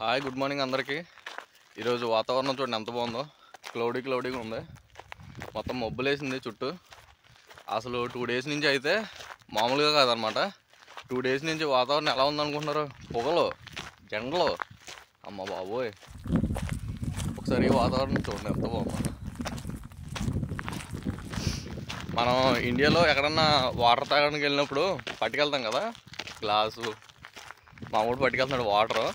Hi good morning అందరికీ. ఈరోజు వాతావరణం చూడండి ఎంత బాగుందో. క్లౌడీగా ఉంది, మొత్తం మబ్బులేసింది చుట్టూ. అసలు 2 డేస్ నుంచి అయితే మామూలుగా కాదనమాట. 2 డేస్ నుంచి వాతావరణం ఎలా ఉందనుకుంటున్నారు? పొగలు, జెండలు, అమ్మ బాబోయ్. ఒకసారి వాతావరణం చూడండి ఎంత బాగుందో. మనం ఇండియాలో ఎక్కడన్నా వాటర్ తాగడానికి వెళ్ళినప్పుడు పట్టుకెళ్తాం కదా, గ్లాసు మామూలు పట్టుకెళ్తున్నాడు. వాటరు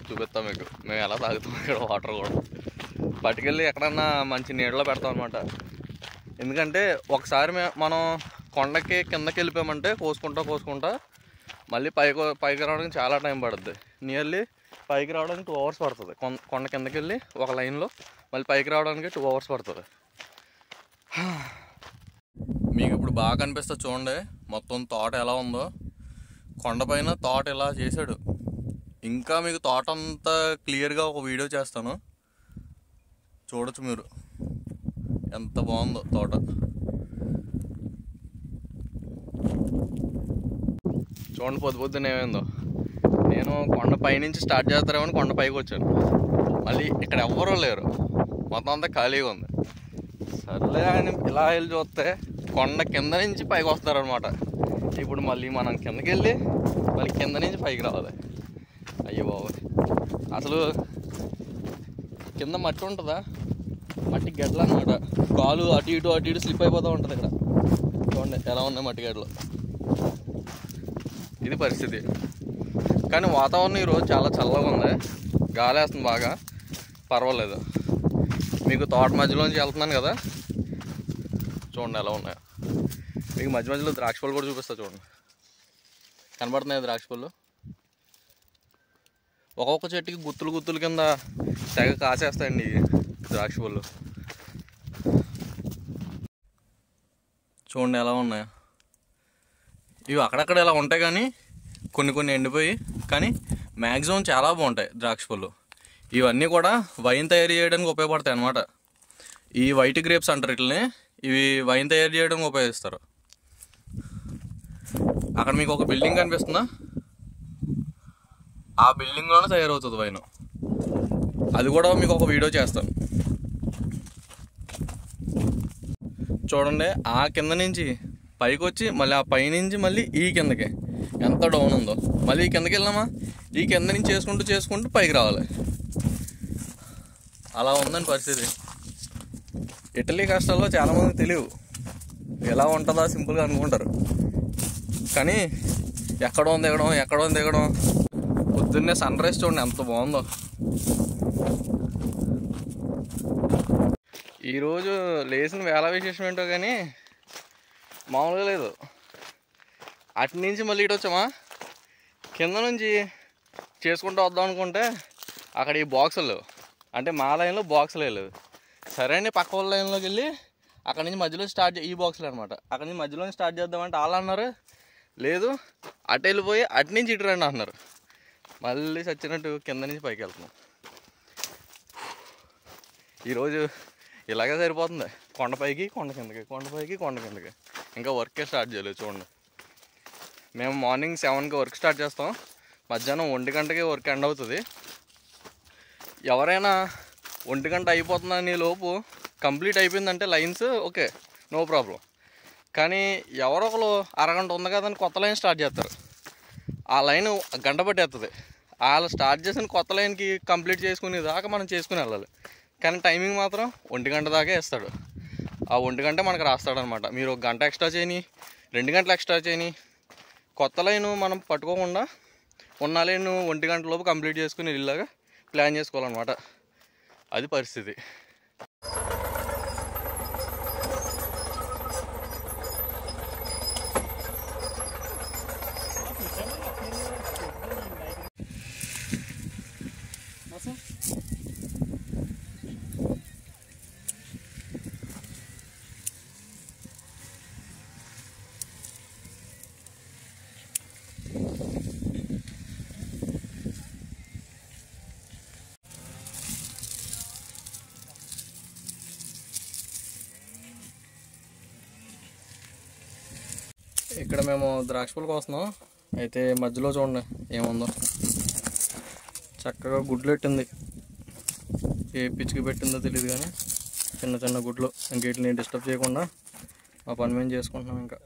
చూపిస్తాం మీకు, మేము ఎలా తాగుతాం ఇక్కడ. వాటర్ కూడా పట్టుకెళ్ళి ఎక్కడన్నా మంచి నీళ్ళలో పెడతాం అనమాట. ఎందుకంటే ఒకసారి మనం కొండకి కిందకి వెళ్ళిపోయామంటే కోసుకుంటా మళ్ళీ పైకి రావడానికి చాలా టైం పడుతుంది. నియర్లీ పైకి రావడానికి 2 hours పడుతుంది. కొండ కిందకి వెళ్ళి ఒక లైన్లో మళ్ళీ పైకి రావడానికి 2 hours పడుతుంది. మీకు ఇప్పుడు బాగా కనిపిస్తుంది చూడండి, మొత్తం తోట ఎలా ఉందో. కొండపైన తోట ఇలా చేశాడు. ఇంకా మీకు తోట అంతా క్లియర్గా ఒక వీడియో చేస్తాను, చూడొచ్చు మీరు ఎంత బాగుందో తోట. చూడండి పొద్దున్న ఏమైందో. నేను కొండ పైనుంచి స్టార్ట్ చేస్తారేమని కొండ పైకి వచ్చాను. మళ్ళీ ఇక్కడ ఎవ్వరూ లేరు, మొత్తం అంతా ఖాళీగా ఉంది. సర్లే అని ఇలా వెళ్ళి చూస్తే కొండ కింద నుంచి పైకి వస్తారనమాట. ఇప్పుడు మళ్ళీ మనం కిందకి వెళ్ళి మళ్ళీ కింద నుంచి పైకి రావాలి. అయ్యో బాబోయ్, అసలు కింద మట్టి ఉంటుందా, మట్టి గడ్డలు అనమాట. కాలు అటు ఇటు స్లిప్ అయిపోతూ ఉంటుంది. ఇక్కడ చూడండి ఎలా ఉన్నాయి మట్టి గడ్డలు. ఇది పరిస్థితి. కానీ వాతావరణం ఈరోజు చాలా చల్లగా ఉంది, గాలి వేస్తుంది బాగా, పర్వాలేదు. మీకు తోట మధ్యలోంచి వెళ్తున్నాను కదా, చూడండి ఎలా ఉన్నాయో. మీకు మధ్యలో ద్రాక్ష పళ్ళు కూడా చూపిస్తా చూడండి. కనబడుతున్నాయి ద్రాక్ష పళ్ళు. ఒక్కొక్క చెట్టుకి గుత్తులు కింద తెగ కాసేస్తాయండి ఈ ద్రాక్ష పళ్ళు. చూడండి ఎలా ఉన్నాయో. ఇవి అక్కడక్కడ ఇలా ఉంటాయి, కానీ కొన్ని ఎండిపోయి, కానీ మ్యాక్సిమం చాలా బాగుంటాయి ద్రాక్ష పళ్ళు. ఇవన్నీ కూడా వైన్ తయారు చేయడానికి ఉపయోగపడతాయి అన్నమాట. ఈ వైట్ గ్రేప్స్ అంటారు వీటిని. ఇవి వైన్ తయారు చేయడానికి ఉపయోగిస్తారు. అక్కడ మీకు ఒక బిల్డింగ్ కనిపిస్తుందా, ఆ బిల్డింగ్లోనే తయారవుతుంది వైన్. అది కూడా మీకు ఒక వీడియో చేస్తాను చూడండి. ఆ కింద నుంచి పైకి వచ్చి మళ్ళీ ఆ పైనుంచి మళ్ళీ ఈ కిందకి ఎంత డౌన్ ఉందో. మళ్ళీ ఈ కిందకి వెళ్ళామా, ఈ కింద నుంచి చేసుకుంటూ పైకి రావాలి. అలా ఉందని పరిస్థితి. ఇటలీ కష్టాల్లో చాలామంది తెలియవు, ఎలా ఉంటుందా సింపుల్గా అనుకుంటారు. కానీ ఎక్కడో దిగడం. పొద్దున్నే సన్ రైజ్ చూడండి ఎంత బాగుందో. ఈరోజు లేచిన వేళ విశేషం ఏంటో కానీ మామూలుగా లేదు. అటు నుంచి మళ్ళీ ఇటు వచ్చామా, కింద నుంచి చేసుకుంటూ వద్దాం అనుకుంటే అక్కడ ఈ బాక్సులు, అంటే మా లైన్లో బాక్సులు వెళ్ళలేదు. సరే అండి, పక్క వాళ్ళ లైన్లోకి వెళ్ళి అక్కడి నుంచి మధ్యలో ఈ బాక్సులు అనమాట. అక్కడి నుంచి మధ్యలో స్టార్ట్ చేద్దామంటే వాళ్ళు అన్నారు లేదు, అటు వెళ్ళిపోయి అటు నుంచి ఇటు రండి అన్నారు. మళ్ళీ చచ్చినట్టు కింద నుంచి పైకి వెళ్తున్నాం. ఈరోజు ఇలాగే సరిపోతుంది, కొండపైకి కొండ కిందకి. ఇంకా వర్కే స్టార్ట్ చేయలేదు చూడండి. మేము మార్నింగ్ 7కి వర్క్ స్టార్ట్ చేస్తాం, మధ్యాహ్నం 1 గంటకి వర్క్ ఎండ్ అవుతుంది. ఎవరైనా 1 గంట అయిపోతుందని లోపు కంప్లీట్ అయిపోయిందంటే లైన్స్ ఓకే, నో ప్రాబ్లం. కానీ ఎవరో ఒకరు అరగంట ఉంది కదని కొత్త లైన్ స్టార్ట్ చేస్తారు. ఆ లైన్ గంట పట్టేస్తుంది. వాళ్ళు స్టార్ట్ చేసిన కొత్త లైన్కి కంప్లీట్ చేసుకునే దాకా మనం చేసుకుని వెళ్ళాలి. కానీ టైమింగ్ మాత్రం 1 గంట దాకా వేస్తాడు. ఆ 1 గంట మనకు రాస్తాడనమాట. మీరు 1 గంట ఎక్స్ట్రా చేయని, 2 గంటలు ఎక్స్ట్రా చేయని, కొత్త లైన్ మనం పట్టుకోకుండా ఉన్న లైన్ 1 గంట లోపు కంప్లీట్ చేసుకుని ఇలాగా ప్లాన్ చేసుకోవాలన్నమాట. అది పరిస్థితి. ఇక్కడ మేము ద్రాక్ష పళ్ళు కోస్తున్నాం. అయితే మధ్యలో చూడండి ఏముందో, చక్కగా గుడ్లు పెట్టింది. ఏ పిచ్చికి పెట్టిందో తెలియదు కానీ చిన్న చిన్న గుడ్లు. ఇంకేటిని డిస్టర్బ్ చేయకుండా మా పని మేము చేసుకుంటున్నాం ఇంకా.